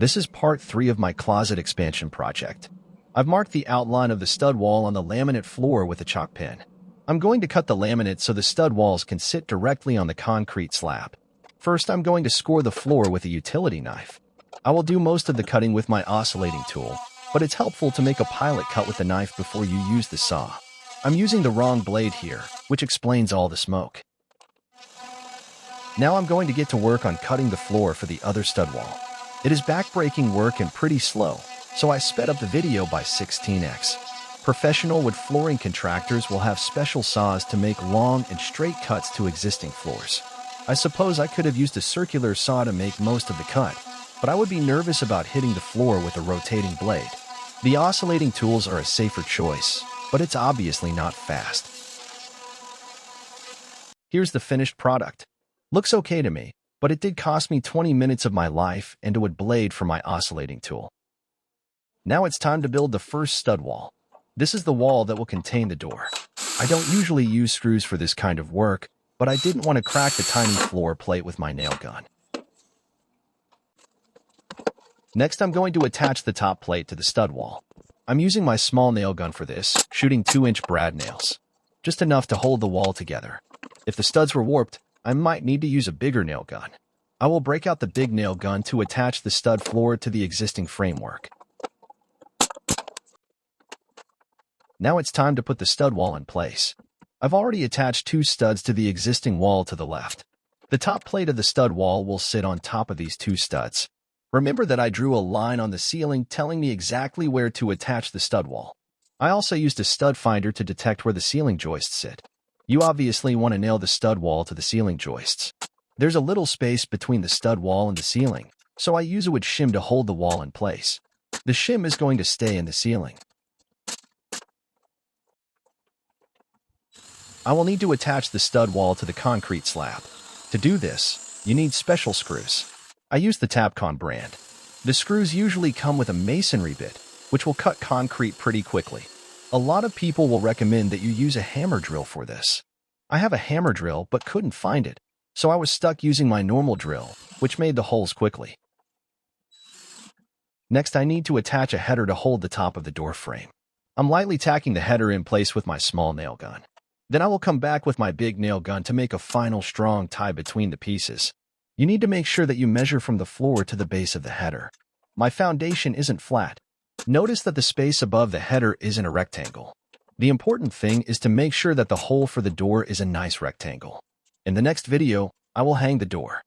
This is part 3 of my closet expansion project. I've marked the outline of the stud wall on the laminate floor with a chalk pen. I'm going to cut the laminate so the stud walls can sit directly on the concrete slab. First, I'm going to score the floor with a utility knife. I will do most of the cutting with my oscillating tool, but it's helpful to make a pilot cut with the knife before you use the saw. I'm using the wrong blade here, which explains all the smoke. Now I'm going to get to work on cutting the floor for the other stud wall. It is backbreaking work and pretty slow, so I sped up the video by 16x. Professional wood flooring contractors will have special saws to make long and straight cuts to existing floors. I suppose I could have used a circular saw to make most of the cut, but I would be nervous about hitting the floor with a rotating blade. The oscillating tools are a safer choice, but it's obviously not fast. Here's the finished product. Looks okay to me, but it did cost me 20 minutes of my life and a wood blade for my oscillating tool. Now it's time to build the first stud wall. This is the wall that will contain the door. I don't usually use screws for this kind of work, but I didn't want to crack the tiny floor plate with my nail gun. Next, I'm going to attach the top plate to the stud wall. I'm using my small nail gun for this, shooting 2-inch brad nails, just enough to hold the wall together. If the studs were warped, I might need to use a bigger nail gun. I will break out the big nail gun to attach the stud floor to the existing framework. Now it's time to put the stud wall in place. I've already attached 2 studs to the existing wall to the left. The top plate of the stud wall will sit on top of these 2 studs. Remember that I drew a line on the ceiling telling me exactly where to attach the stud wall. I also used a stud finder to detect where the ceiling joists sit. You obviously want to nail the stud wall to the ceiling joists. There's a little space between the stud wall and the ceiling, so I use a wood shim to hold the wall in place. The shim is going to stay in the ceiling. I will need to attach the stud wall to the concrete slab. To do this, you need special screws. I use the Tapcon brand. The screws usually come with a masonry bit, which will cut concrete pretty quickly. A lot of people will recommend that you use a hammer drill for this. I have a hammer drill but couldn't find it, so I was stuck using my normal drill, which made the holes quickly. Next, I need to attach a header to hold the top of the door frame. I'm lightly tacking the header in place with my small nail gun. Then I will come back with my big nail gun to make a final strong tie between the pieces. You need to make sure that you measure from the floor to the base of the header. My foundation isn't flat. Notice that the space above the header isn't a rectangle. The important thing is to make sure that the hole for the door is a nice rectangle. In the next video, I will hang the door.